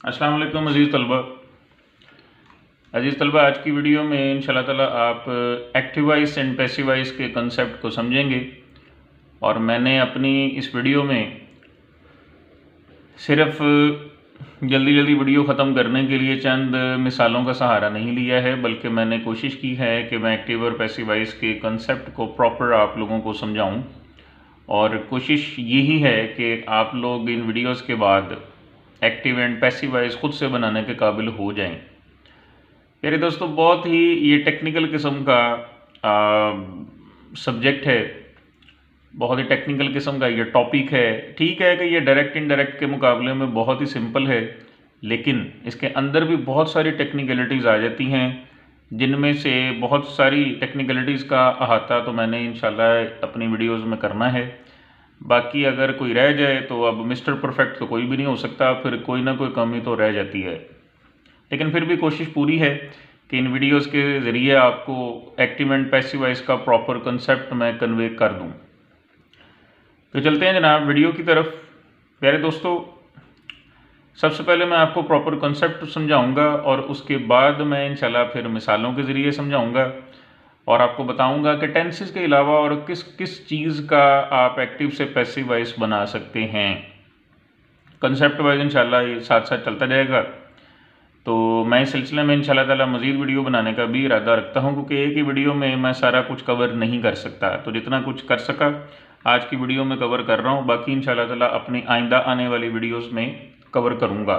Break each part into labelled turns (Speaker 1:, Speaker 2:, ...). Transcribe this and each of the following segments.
Speaker 1: अस्सलाम वालेकुम अज़ीज़ तलबा, आज की वीडियो में इंशाल्लाह ताला आप active voice and passive voice के कंसेप्ट को समझेंगे। और मैंने अपनी इस वीडियो में सिर्फ जल्दी जल्दी वीडियो ख़त्म करने के लिए चंद मिसालों का सहारा नहीं लिया है, बल्कि मैंने कोशिश की है कि मैं एक्टिव और पैसिव वॉइस के कंसेप्ट को प्रॉपर आप लोगों को समझाऊं। और कोशिश यही है कि आप लोग इन वीडियोस के बाद एक्टिव एंड पैसिव वॉइस खुद से बनाने के काबिल हो जाएं। मेरे दोस्तों, बहुत ही ये टेक्निकल किस्म का सब्जेक्ट है, बहुत ही टेक्निकल किस्म का ये टॉपिक है। ठीक है कि ये डायरेक्ट इनडायरेक्ट के मुकाबले में बहुत ही सिंपल है, लेकिन इसके अंदर भी बहुत सारी टेक्निकलिटीज़ आ जाती हैं, जिनमें से बहुत सारी टेक्निकलिटीज़ का अहाता तो मैंने इंशाल्लाह अपनी वीडियोज़ में करना है। बाकी अगर कोई रह जाए तो अब मिस्टर परफेक्ट तो कोई भी नहीं हो सकता, फिर कोई ना कोई कमी तो रह जाती है। लेकिन फिर भी कोशिश पूरी है कि इन वीडियोस के ज़रिए आपको एक्टिव एंड पैसिव वॉइस का प्रॉपर कंसेप्ट मैं कन्वे कर दूं। तो चलते हैं जनाब वीडियो की तरफ। प्यारे दोस्तों, सबसे पहले मैं आपको प्रॉपर कंसेप्ट समझाऊंगा और उसके बाद मैं इंशाल्लाह फिर मिसालों के ज़रिए समझाऊंगा और आपको बताऊंगा कि टेंसेस के अलावा और किस किस चीज़ का आप एक्टिव से पैसिव वॉइस बना सकते हैं। कंसेप्ट वाइज इंशाल्लाह ये साथ साथ चलता जाएगा। तो मैं इस सिलसिले में इंशाल्लाह ताला मज़ीद वीडियो बनाने का भी इरादा रखता हूं, क्योंकि एक ही वीडियो में मैं सारा कुछ कवर नहीं कर सकता। तो जितना कुछ कर सका आज की वीडियो में कवर कर रहा हूं, बाकी इंशाल्लाह ताला अपनी आइंदा आने वाली वीडियोस में कवर करूंगा।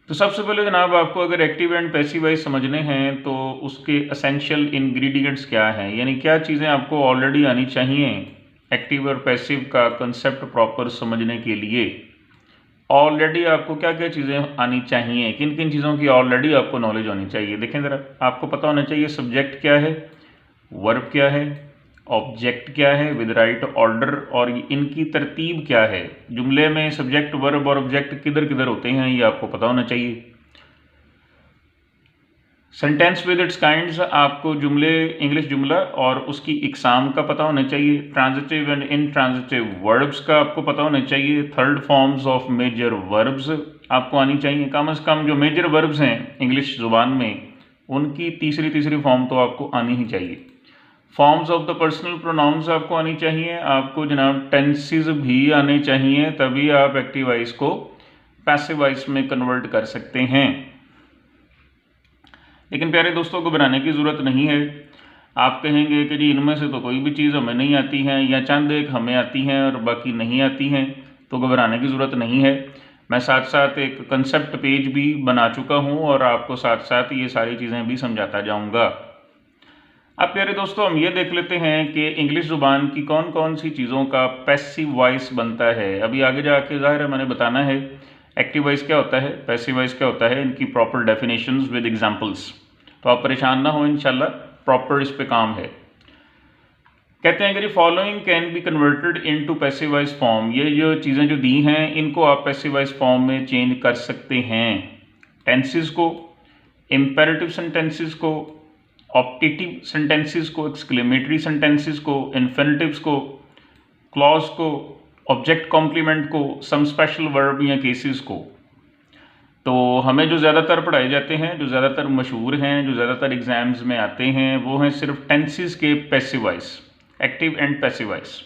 Speaker 1: तो सबसे पहले जनाब, आपको अगर एक्टिव एंड पैसिव वॉइस समझने हैं तो उसके एसेंशियल इंग्रेडिएंट्स क्या हैं, यानी क्या चीज़ें आपको ऑलरेडी आनी चाहिए एक्टिव और पैसिव का कंसेप्ट प्रॉपर समझने के लिए। ऑलरेडी आपको क्या क्या चीज़ें आनी चाहिए, किन किन चीज़ों की ऑलरेडी आपको नॉलेज होनी चाहिए। देखें ज़रा, आपको पता होना चाहिए सब्जेक्ट क्या है, वर्ब क्या है, ऑब्जेक्ट क्या है विद राइट ऑर्डर, और इनकी तरतीब क्या है। जुमले में सब्जेक्ट वर्ब और ऑब्जेक्ट किधर किधर होते हैं ये आपको पता होना चाहिए। सेंटेंस विद इट्स काइंड्स, आपको जुमले इंग्लिश जुमला और उसकी इकसाम का पता होना चाहिए। ट्रांजिटिव एंड इनट्रांजिटिव वर्ब्स का आपको पता होना चाहिए। Third forms of major verbs आपको आनी चाहिए। कम से कम जो मेजर वर्ब्स हैं इंग्लिश ज़ुबान में, उनकी तीसरी फॉर्म तो आपको आनी ही चाहिए। Forms of the personal pronouns आपको आनी चाहिए। आपको जनाब टेंसेस भी आने चाहिए, तभी आप एक्टिव वॉइस को पैसिव वॉइस में कन्वर्ट कर सकते हैं। लेकिन प्यारे दोस्तों, घबराने की ज़रूरत नहीं है। आप कहेंगे कि जी इनमें से तो कोई भी चीज़ हमें नहीं आती है, या चंद एक हमें आती हैं और बाकी नहीं आती हैं, तो घबराने की ज़रूरत नहीं है। मैं साथ साथ एक कंसेप्ट पेज भी बना चुका हूं और आपको साथ साथ ये सारी चीज़ें भी समझाता जाऊंगा। अब प्यारे दोस्तों, हम ये देख लेते हैं कि इंग्लिश ज़ुबान की कौन कौन सी चीज़ों का पैसिव वॉइस बनता है। अभी आगे जाके ज़ाहिर है मैंने बताना है एक्टिव वॉइस क्या होता है, पैसिव वॉइस क्या होता है, इनकी प्रॉपर डेफिनेशंस विद एग्जांपल्स। तो आप परेशान ना हो, इंशाल्लाह प्रॉपर इस पे काम है। कहते हैं कि following can be converted into passive voice form. ये जो चीज़ें जो दी हैं इनको आप पैसिव वॉइस फॉर्म में चेंज कर सकते हैं। टेंसेस को, इम्पेरेटिव सेंटेंसेस को, ऑप्टेटिव सेंटेंसेस को, एक्सक्लेमेटरी सेंटेंसेस को, इन्फिनिटिव्स को, क्लॉज को, ऑब्जेक्ट कॉम्प्लीमेंट को, सम स्पेशल वर्ब या केसेस को। तो हमें जो ज़्यादातर पढ़ाए जाते हैं, जो ज़्यादातर मशहूर हैं, जो ज़्यादातर एग्ज़ाम्स में आते हैं, वो हैं सिर्फ टेंसेस के passive voice, active and passive voice.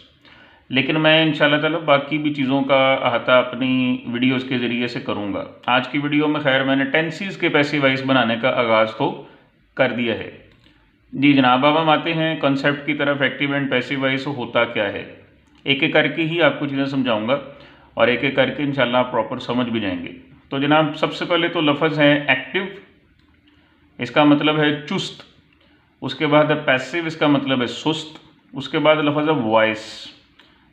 Speaker 1: लेकिन मैं इंशाल्लाह ताला बाकी भी चीज़ों का अहाता अपनी वीडियोस के ज़रिए से करूँगा। आज की वीडियो में खैर मैंने टेंसेस के पैसिव वॉइस बनाने का आगाज़ तो कर दिया है। जी जनाब, अब हम आते हैं कॉन्सेप्ट की तरफ। एक्टिव एंड पैसिव वॉइस होता क्या है, एक एक करके ही आपको चीज़ें समझाऊँगा और एक एक करके इंशाल्लाह आप प्रॉपर समझ भी जाएंगे। तो जनाब, सबसे पहले तो लफ्ज़ है एक्टिव, इसका मतलब है चुस्त। उसके बाद है पैसिव, इसका मतलब है सुस्त। उसके बाद लफ्ज़ है वॉइस,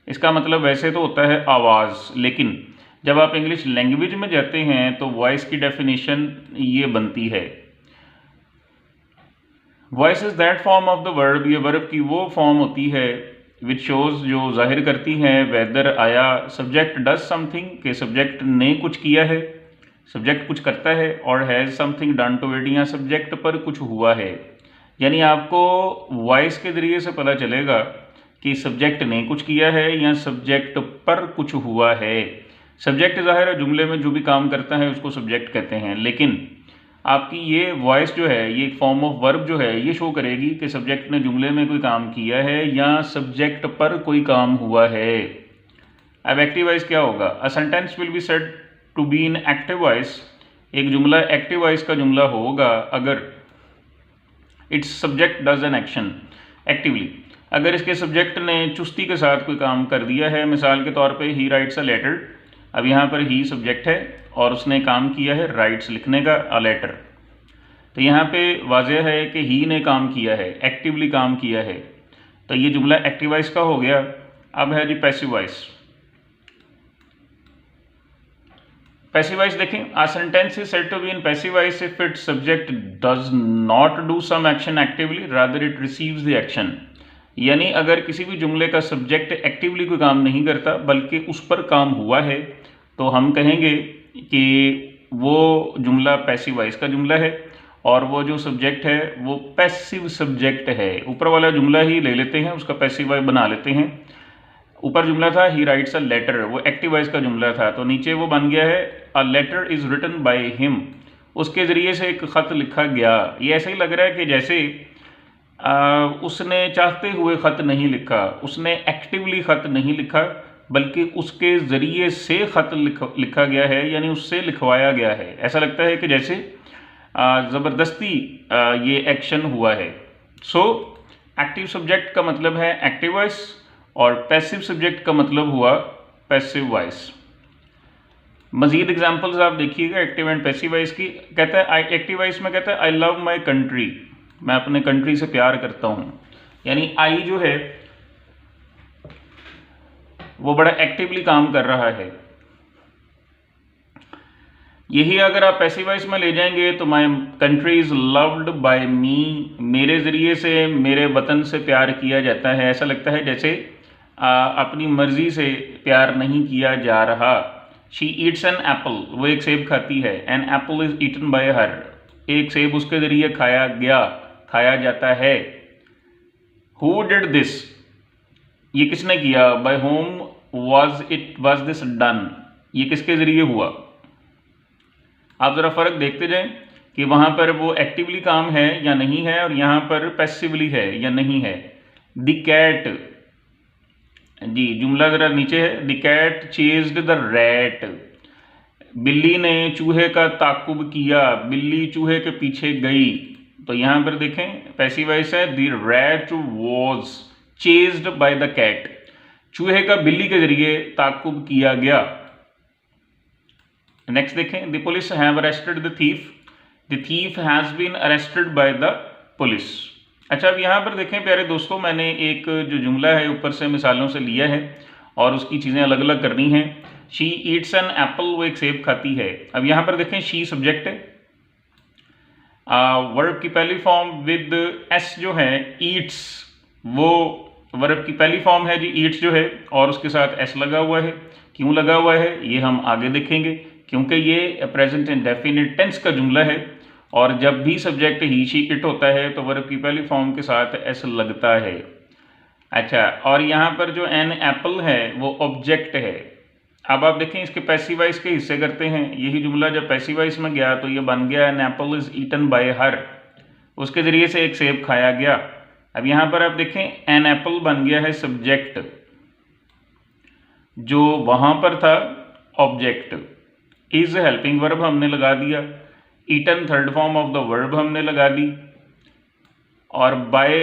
Speaker 1: इसका मतलब वैसे तो होता है आवाज़, लेकिन जब आप इंग्लिश लैंग्वेज में जाते हैं तो वॉइस की डेफिनेशन ये बनती है, voice is that form of the verb. ये वर्ब की वो फॉर्म होती है विच शोज़, जो जाहिर करती है वेदर आया सब्जेक्ट डज समथिंग, के सब्जेक्ट ने कुछ किया है, सब्जेक्ट कुछ करता है, और has something done to it, या सब्जेक्ट पर कुछ हुआ है। यानी आपको वॉइस के ज़रिए से पता चलेगा कि सब्जेक्ट ने कुछ किया है या सब्जेक्ट पर कुछ हुआ है। सब्जेक्ट ज़ाहिर है जुमले में जो भी काम करता है उसको सब्जेक्ट कहते हैं, लेकिन आपकी ये वॉइस जो है, ये एक फॉर्म ऑफ वर्ब जो है, ये शो करेगी कि सब्जेक्ट ने जुमले में कोई काम किया है या सब्जेक्ट पर कोई काम हुआ है। अब एक्टिव वॉइस क्या होगा? A sentence will be said to be in active voice. एक जुमला एक्टिव वॉइस का जुमला होगा अगर its subject does an action actively. अगर इसके सब्जेक्ट ने चुस्ती के साथ कोई काम कर दिया है, मिसाल के तौर पे ही राइट्स अ लेटर। अब यहाँ पर ही सब्जेक्ट है और उसने काम किया है राइट्स लिखने का, अ लेटर। तो यहाँ पे वाज़ेह है कि ही ने काम किया है, एक्टिवली काम किया है, तो ये जुमला एक्टिव वॉइस का हो गया। अब है जी पैसिव वॉइस। पैसिव वॉइस देखें, a sentence is said to be in passive voice if its subject does not do some action actively rather it receives the action. यानी अगर किसी भी जुमले का सब्जेक्ट एक्टिवली कोई काम नहीं करता बल्कि उस पर काम हुआ है, तो हम कहेंगे कि वो जुमला पैसिव वॉइस का जुमला है और वो जो सब्जेक्ट है वो पैसिव सब्जेक्ट है। ऊपर वाला जुमला ही ले लेते हैं, उसका पैसिव वॉइस बना लेते हैं। ऊपर जुमला था ही राइट्स अ लेटर, वो एक्टिव वॉइस का जुमला था, तो नीचे वो बन गया है a letter is written by him, उसके ज़रिए से एक ख़त लिखा गया। ये ऐसे ही लग रहा है कि जैसे उसने चाहते हुए ख़त नहीं लिखा, उसने एक्टिवली ख़त नहीं लिखा, बल्कि उसके ज़रिए से ख़त लिखा गया है, यानी उससे लिखवाया गया है। ऐसा लगता है कि जैसे ज़बरदस्ती ये एक्शन हुआ है। सो एक्टिव सब्जेक्ट का मतलब है एक्टिव वॉइस और पैसिव सब्जेक्ट का मतलब हुआ पैसिव वॉइस। मज़ीद एग्जांपल्स आप देखिएगा एक्टिव एंड पैसिव वॉइस की। कहता है एक्टिव वॉइस में कहता है आई लव माई कंट्री, मैं अपने कंट्री से प्यार करता हूँ, यानी आई जो है वो बड़ा एक्टिवली काम कर रहा है। यही अगर आप पैसिव वॉइस में ले जाएंगे तो my country is loved by me, मेरे ज़रिए से मेरे वतन से प्यार किया जाता है। ऐसा लगता है जैसे अपनी मर्ज़ी से प्यार नहीं किया जा रहा। शी ईट्स एन एप्पल, वो एक सेब खाती है। An apple is eaten by her, एक सेब उसके ज़रिए खाया गया, खाया जाता है। हु डिड दिस, ये किसने किया? By whom was this done, ये किसके ज़रिए हुआ? आप ज़रा फ़र्क देखते जाएं कि वहाँ पर वो एक्टिवली काम है या नहीं है और यहाँ पर पैसिवली है या नहीं है। द कैट, जी जुमला ज़रा नीचे है। The cat chased the rat, बिल्ली ने चूहे का ताकुब किया, बिल्ली चूहे के पीछे गई। तो यहाँ पर देखें पैसिव वॉइस है the rat was chased by the cat, चूहे का बिल्ली के जरिए ताकुब किया गया। नेक्स्ट देखें, the police have arrested the thief has been arrested by the police. अच्छा, अब यहाँ पर देखें प्यारे दोस्तों, मैंने एक जो जुमला है ऊपर से मिसालों से लिया है और उसकी चीज़ें अलग अलग करनी है। शी ईट्स एन एप्पल, वो एक सेब खाती है। अब यहाँ पर देखें शी सब्जेक्ट है, वर्ब की पहली फॉर्म विद एस जो है ईट्स, वो वर्ब की पहली फॉर्म है जी ईट्स जो है, और उसके साथ एस लगा हुआ है। क्यों लगा हुआ है ये हम आगे देखेंगे, क्योंकि ये प्रेजेंट इंडेफिनिट टेंस का जुमला है और जब भी सब्जेक्ट ही शी इट होता है तो वर्ब की पहली फॉर्म के साथ एस लगता है। अच्छा, और यहाँ पर जो एन एप्पल है वो ऑब्जेक्ट है। अब आप देखें इसके पैसिव वॉइस के हिस्से करते हैं। यही जुमला जब पैसिव वॉइस में गया तो ये बन गया an apple is eaten by her, उसके ज़रिए से एक सेब खाया गया। अब यहाँ पर आप देखें एन एप्पल बन गया है सब्जेक्ट, जो वहाँ पर था ऑब्जेक्ट। इज हेल्पिंग वर्ब हमने लगा दिया, eaten third form of the verb हमने लगा दी, और बाय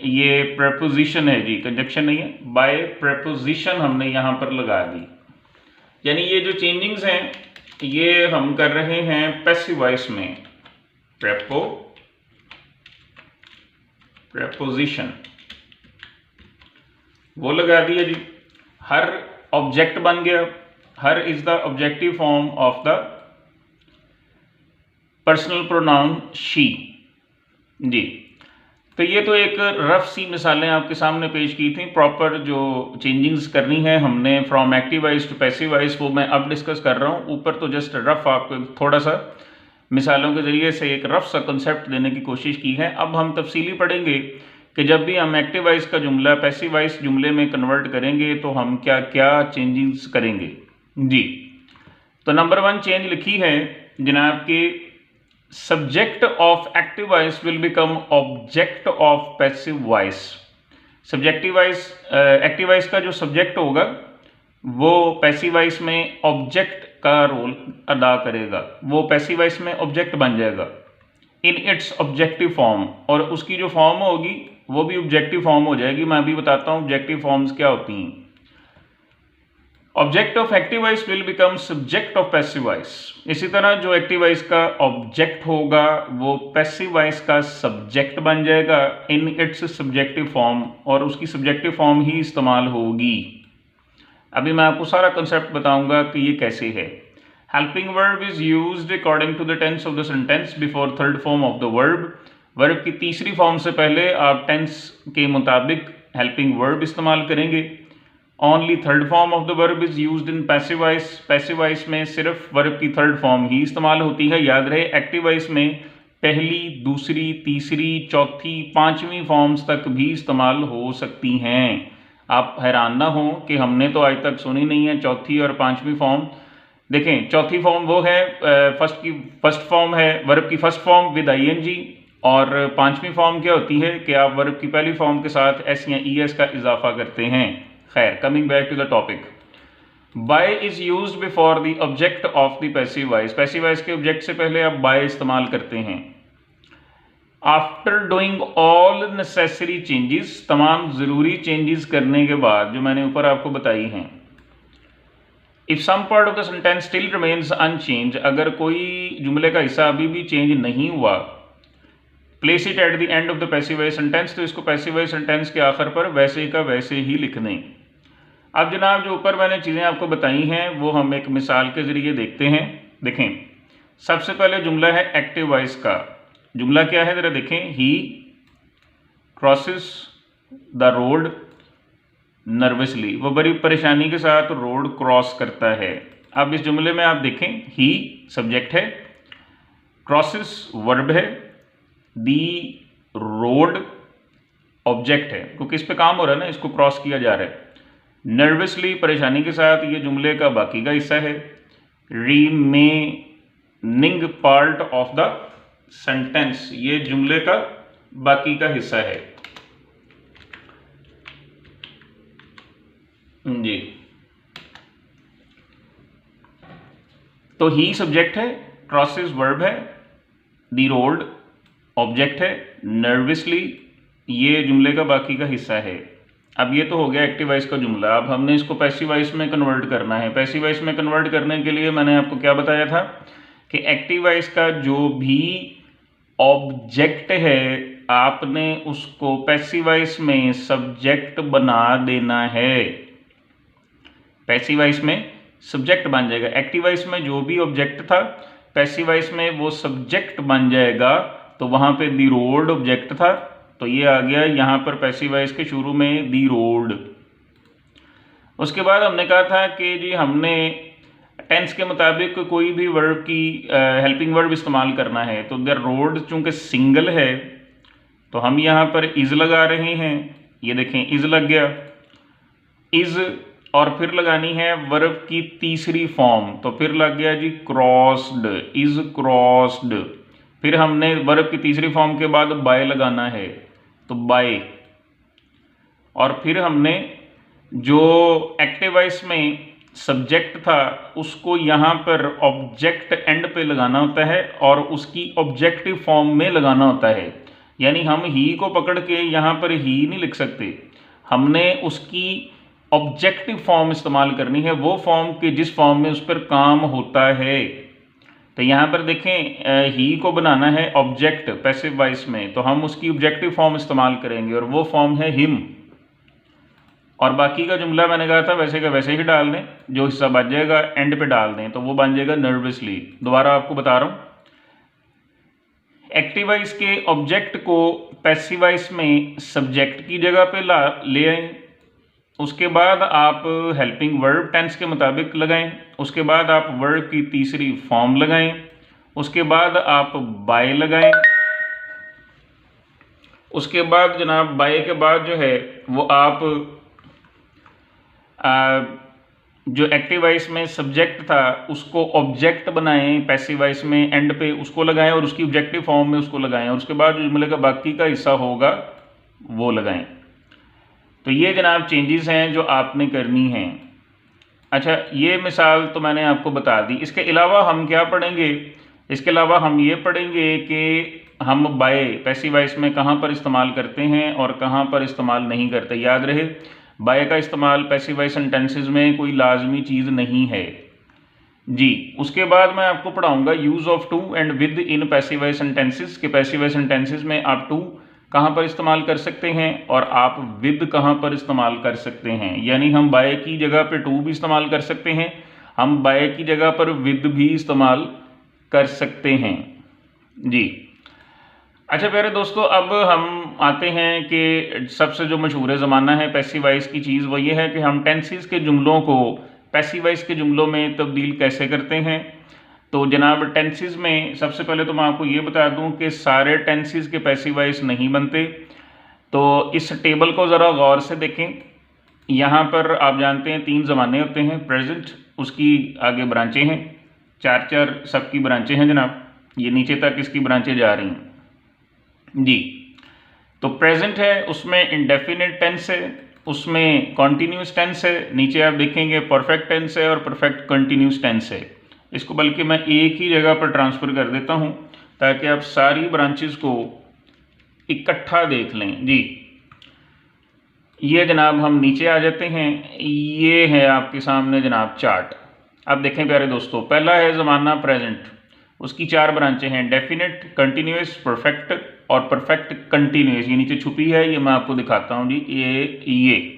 Speaker 1: ये प्रेपोजिशन है जी, कंजक्शन नहीं है, बाय प्रेपोजिशन हमने यहाँ पर लगा दी। यानी ये जो चेंजिंग्स हैं ये हम कर रहे हैं पैसिव वॉइस में। प्रेपोजिशन वो लगा दिया जी। हर ऑब्जेक्ट बन गया, her is the objective form of the personal pronoun she जी। तो ये तो एक रफ सी मिसालें आपके सामने पेश की थी। प्रॉपर जो चेंजिंग्स करनी है हमने from active voice to passive voice वो मैं अब डिस्कस कर रहा हूँ। ऊपर तो जस्ट रफ आपको थोड़ा सा मिसालों के ज़रिए से एक रफ सा कंसेप्ट देने की कोशिश की है। अब हम तफसीली पढ़ेंगे कि जब भी हम एक्टिव वॉइस का जुमला पैसिव वॉइस जुमले में कन्वर्ट करेंगे तो हम क्या क्या चेंजिंग्स करेंगे जी। तो नंबर 1 चेंज लिखी है जनाब के subject of active voice will become object of passive voice. Subjective voice active voice का जो सब्जेक्ट होगा वो पैसिव वॉइस में ऑब्जेक्ट का रोल अदा करेगा, वो पैसिव वॉइस में ऑब्जेक्ट बन जाएगा इन इट्स ऑब्जेक्टिव फॉर्म, और उसकी जो फॉर्म होगी वो भी ऑब्जेक्टिव फॉर्म हो जाएगी। मैं अभी बताता हूँ ऑब्जेक्टिव फॉर्म्स क्या होती हैं। Object of active voice will become subject of passive voice. इसी तरह जो एक्टिव वॉइस का ऑब्जेक्ट होगा वो पैसिव वॉइस का सब्जेक्ट बन जाएगा इन इट्स सब्जेक्टिव फॉर्म, और उसकी सब्जेक्टिव फॉर्म ही इस्तेमाल होगी। अभी मैं आपको सारा कंसेप्ट बताऊंगा कि ये कैसे है। Helping verb is used according to the tense of the sentence before third form of the verb. Verb की तीसरी फॉर्म से पहले आप टेंस के मुताबिक हेल्पिंग वर्ब इस्तेमाल करेंगे। Only third form of the verb is used in passive voice. Passive voice में सिर्फ वर्ब की थर्ड फॉर्म ही इस्तेमाल होती है। याद रहे एक्टिव वॉइस में पहली, दूसरी, तीसरी, चौथी, पांचवी फॉर्म्स तक भी इस्तेमाल हो सकती हैं। आप हैरान ना हो कि हमने तो आज तक सुनी नहीं है चौथी और पांचवी फॉर्म। देखें, चौथी फॉर्म वो है फर्स्ट फॉर्म है वर्ब की फर्स्ट फॉर्म विद आईएनजी, और पांचवी फॉर्म क्या होती है कि आप वर्ब की पहली फॉर्म के साथ एस या ईएस का इजाफा करते हैं। खैर, coming back to the topic, by is used before the object of the passive voice. Passive voice के ऑब्जेक्ट से पहले आप बाय इस्तेमाल करते हैं। After doing all necessary changes, तमाम ज़रूरी चेंजेस करने के बाद जो मैंने ऊपर आपको बताई हैं। If some part of the sentence still remains unchange, अगर कोई जुमले का हिस्सा अभी भी चेंज नहीं हुआ, place it at the end of the passive voice sentence, तो इसको पैसिव वॉइस सेंटेंस के आखिर पर वैसे का वैसे ही लिख दें। अब जनाब जो ऊपर मैंने चीज़ें आपको बताई हैं वो हम एक मिसाल के ज़रिए देखते हैं। देखें, सबसे पहले जुमला है एक्टिव वॉइस का। जुमला क्या है ज़रा देखें, ही क्रॉसेस द रोड नर्वसली, वो बड़ी परेशानी के साथ रोड क्रॉस करता है। अब इस जुमले में आप देखें, ही सब्जेक्ट है, क्रॉसेस वर्ब है, दी रोड ऑब्जेक्ट है, क्योंकि इस पे काम हो रहा है ना, इसको क्रॉस किया जा रहा है। नर्वसली परेशानी के साथ ये जुमले का बाकी का हिस्सा है। Remaining part of the sentence, ये जुमले का बाकी का हिस्सा है जी। तो ही सब्जेक्ट है, क्रॉसेस वर्ब है, दी रोड ऑब्जेक्ट है, नर्वसली ये जुमले का बाकी का हिस्सा है। अब ये तो हो गया एक्टिव वॉइस का जुमला। अब हमने इसको पैसिव वॉइस में कन्वर्ट करना है। पैसिव वॉइस में कन्वर्ट करने के लिए मैंने आपको क्या बताया था कि एक्टिव वॉइस का जो भी ऑब्जेक्ट है आपने उसको पैसिव वॉइस में सब्जेक्ट बना देना है। पैसिव वॉइस में सब्जेक्ट बन जाएगा। एक्टिव वॉइस में जो भी ऑब्जेक्ट था पैसिव वॉइस में वो सब्जेक्ट बन जाएगा। तो वहां पे दी रोड ऑब्जेक्ट था, तो ये आ गया यहाँ पर पैसिव वॉइस के शुरू में दी रोड। उसके बाद हमने कहा था कि जी हमने टेंस के मुताबिक कोई भी वर्ब की हेल्पिंग वर्ब इस्तेमाल करना है। तो द रोड चूंकि सिंगल है तो हम यहाँ पर इज लगा रहे हैं। ये देखें, इज लग गया, इज, और फिर लगानी है वर्ब की तीसरी फॉर्म, तो फिर लग गया जी क्रॉस्ड, इज क्रॉस्ड। फिर हमने वर्ब की तीसरी फॉर्म के बाद बाय लगाना है, तो बाय। और फिर हमने जो एक्टिव वॉइस में सब्जेक्ट था उसको यहाँ पर ऑब्जेक्ट एंड पे लगाना होता है और उसकी ऑब्जेक्टिव फॉर्म में लगाना होता है। यानी हम ही को पकड़ के यहाँ पर ही नहीं लिख सकते, हमने उसकी ऑब्जेक्टिव फॉर्म इस्तेमाल करनी है, वो फॉर्म के जिस फॉर्म में उस पर काम होता है। तो यहाँ पर देखें, ही को बनाना है ऑब्जेक्ट पैसिव वॉइस में, तो हम उसकी ऑब्जेक्टिव फॉर्म इस्तेमाल करेंगे और वो फॉर्म है हिम। और बाकी का जुमला मैंने कहा था वैसे का वैसे ही डाल दें, जो हिस्सा बच जाएगा एंड पे डाल दें, तो वो बन जाएगा नर्वसली। दोबारा आपको बता रहा हूँ, एक्टिव वॉइस के ऑब्जेक्ट को पैसिव वॉइस में सब्जेक्ट की जगह पे ले आएं। उसके बाद आप हेल्पिंग वर्ब टेंस के मुताबिक लगाएं। उसके बाद आप वर्ब की तीसरी फॉर्म लगाएं। उसके बाद आप बाय लगाएं। उसके बाद जनाब बाय के बाद जो है वो आप जो एक्टिव वॉइस में सब्जेक्ट था उसको ऑब्जेक्ट बनाएं, पैसिव वॉइस में एंड पे उसको लगाएं और उसकी ऑब्जेक्टिव फॉर्म में उसको लगाएं और उसके बाद जो जुमले का बाकी का हिस्सा होगा वो लगाएं। तो ये जनाब चेंजेस हैं जो आपने करनी हैं। अच्छा, ये मिसाल तो मैंने आपको बता दी। इसके अलावा हम क्या पढ़ेंगे? इसके अलावा हम ये पढ़ेंगे कि हम बाय पैसिव वॉइस में कहाँ पर इस्तेमाल करते हैं और कहाँ पर इस्तेमाल नहीं करते। याद रहे, बाय का इस्तेमाल पैसिव वॉइस सेंटेंसेस में कोई लाजमी चीज़ नहीं है जी। उसके बाद मैं आपको पढ़ाऊंगा use of to and with in passive voice sentences के पैसिव वॉइस सेंटेंसेस में आप टू कहाँ पर इस्तेमाल कर सकते हैं और आप विद कहाँ पर इस्तेमाल कर सकते हैं। यानी हम बाय की जगह पे टू भी इस्तेमाल कर सकते हैं, हम बाय की जगह पर विद भी इस्तेमाल कर सकते हैं जी। अच्छा प्यारे दोस्तों, अब हम आते हैं कि सबसे जो मशहूर ज़माना है पैसिव वॉइस की चीज़ वो ये है कि हम टेंसेस के जुमलों को पैसिव वॉइस के जुमलों में तब्दील कैसे करते हैं। तो जनाब टेंसेस में सबसे पहले तो मैं आपको ये बता दूं कि सारे टेंसेस के पैसिव वॉइस नहीं बनते। तो इस टेबल को ज़रा गौर से देखें। यहाँ पर आप जानते हैं 3 ज़माने होते हैं। प्रेजेंट, उसकी आगे ब्रांचें हैं, 4 सबकी ब्रांचें हैं जनाब, ये नीचे तक इसकी ब्रांचें जा रही हैं जी। तो प्रेजेंट है, उसमें इंडेफिनिट टेंस है, उसमें कॉन्टीन्यूस टेंस है, नीचे आप देखेंगे परफेक्ट टेंस है और परफेक्ट कंटिन्यूस टेंस है। इसको बल्कि मैं एक ही जगह पर ट्रांसफ़र कर देता हूँ ताकि आप सारी ब्रांचेस को इकट्ठा देख लें जी। ये जनाब हम नीचे आ जाते हैं, ये है आपके सामने जनाब चार्ट। अब देखें प्यारे दोस्तों, पहला है ज़माना प्रेजेंट, उसकी 4 ब्रांचें हैं, डेफिनेट, कंटिन्यूस, परफेक्ट और परफेक्ट कंटिन्यूस। ये नीचे छुपी है, ये मैं आपको दिखाता हूँ जी, ये।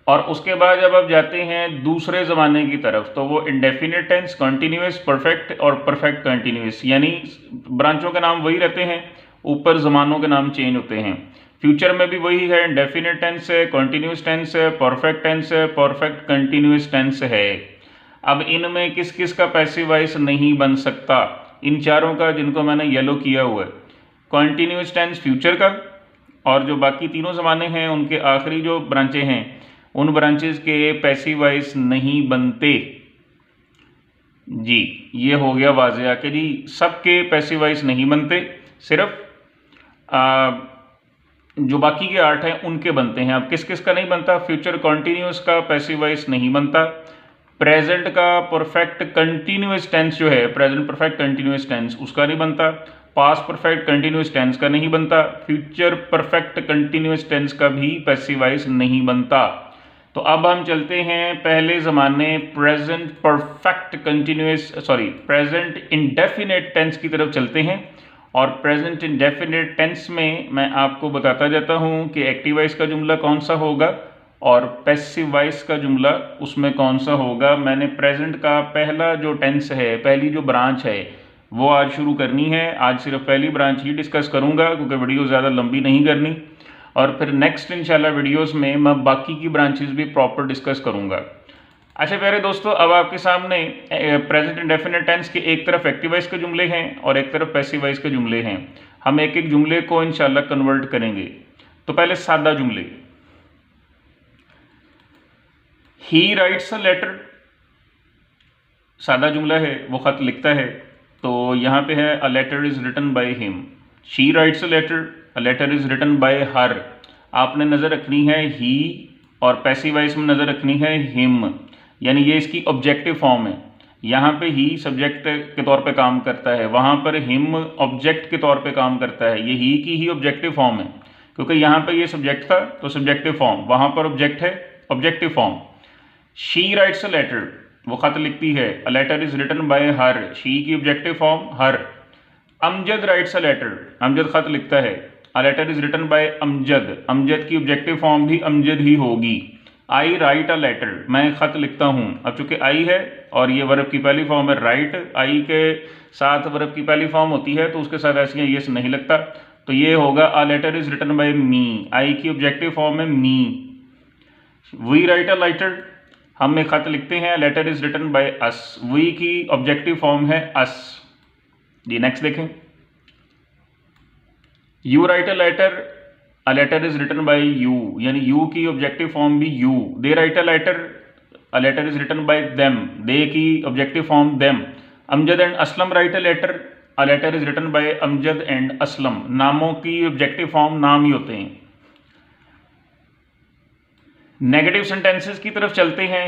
Speaker 1: और उसके बाद जब आप जाते हैं दूसरे ज़माने की तरफ तो वो इंडेफिनिट टेंस, कंटिन्यूस, परफेक्ट और परफेक्ट कंटिन्यूस, यानी ब्रांचों के नाम वही रहते हैं, ऊपर ज़मानों के नाम चेंज होते हैं। फ्यूचर में भी वही है, इंडेफिनिट टेंस है, कंटिन्यूस टेंस है, परफेक्ट टेंस है, परफेक्ट कंटिन्यूस टेंस है। अब इनमें किस किस का पैसिव वॉइस नहीं बन सकता? इन चारों का, जिनको मैंने येलो किया हुआ है। कंटिन्यूस टेंस फ्यूचर का, और जो बाकी तीनों ज़माने हैं उनके आखिरी जो ब्रांचें हैं उन ब्रांचेस के पैसिव वॉइस नहीं बनते जी। ये हो गया वाज़ेह कि जी सबके पैसिव वॉइस नहीं बनते, सिर्फ जो बाकी के 8 हैं उनके बनते हैं। अब किस किस का नहीं बनता? फ्यूचर कॉन्टीन्यूस का पैसिव वॉइस नहीं बनता, प्रेजेंट का परफेक्ट कंटिन्यूस टेंस जो है, प्रेजेंट परफेक्ट कंटिन्यूस टेंस, उसका नहीं बनता, पास्ट परफेक्ट कंटिन्यूस टेंस का नहीं बनता, फ्यूचर परफेक्ट कंटिन्यूस टेंस का भी पैसिव वॉइस नहीं बनता। तो अब हम चलते हैं पहले ज़माने present perfect continuous present indefinite tense की तरफ चलते हैं। और प्रेजेंट इंडेफिनिट टेंस में मैं आपको बताता जाता हूँ कि एक्टिव वॉइस का जुमला कौन सा होगा और पैसिव वॉइस का जुमला उसमें कौन सा होगा। मैंने प्रेजेंट का पहला जो टेंस है, पहली जो ब्रांच है वो आज शुरू करनी है। आज सिर्फ पहली ब्रांच ही डिस्कस करूँगा क्योंकि वीडियो ज़्यादा लंबी नहीं करनी, और फिर नेक्स्ट इंशाल्लाह वीडियोस में मैं बाकी की ब्रांचेस भी प्रॉपर डिस्कस करूँगा। अच्छा प्यारे दोस्तों, अब आपके सामने प्रेजेंट इंडेफिनिट टेंस के एक तरफ एक्टिव वॉइस के जुमले हैं और एक तरफ पैसिव वॉइस के जुमले हैं। हम एक एक जुमले को इंशाल्लाह कन्वर्ट करेंगे। तो पहले सादा जुमले, ही राइट्स अ लेटर, सादा जुमला है, वो ख़त लिखता है। तो यहाँ पे है a letter is written by him, she writes a letter is written by her. आपने नज़र रखनी है ही और पैसिव वॉइस में नज़र रखनी है हिम, यानी ये इसकी ऑब्जेक्टिव फॉर्म है। यहाँ पे ही सब्जेक्ट के तौर पे काम करता है, वहाँ पर हिम ऑब्जेक्ट के तौर पे काम करता है। ये ही की ही ऑब्जेक्टिव फॉर्म है क्योंकि यहाँ पे ये सब्जेक्ट था तो सब्जेक्टिव फॉर्म, वहाँ पर ऑब्जेक्ट है objective form. She writes a letter, वो ख़त लिखती है, a letter is written by her, she की objective form her. Amjad writes a letter, Amjad ख़त लिखता है, a letter is written by Amjad, Amjad की ऑब्जेक्टिव फॉर्म भी अमजद ही होगी। आई राइट अ लेटर, मैं ख़त लिखता हूँ। अब चूँकि आई है और ये वर्ब की पहली फॉर्म है राइट, आई के साथ वर्ब की पहली फॉर्म होती है तो उसके साथ ऐसे यस नहीं लगता, तो ये होगा a letter is written by me, I की ऑब्जेक्टिव फॉर्म है me. We write a letter, हम एक ख़त लिखते हैं, letter is written by us, we की ऑब्जेक्टिव फॉर्म है अस जी। नेक्स्ट देखें, you write a letter is written by you, यानी यू की ऑब्जेक्टिव फॉर्म भी you. They write a letter, a letter is written by them, they की objective form them. Amjad and Aslam write a letter is written by Amjad and Aslam, नामों की objective form नाम ही होते हैं। Negative sentences की तरफ चलते हैं।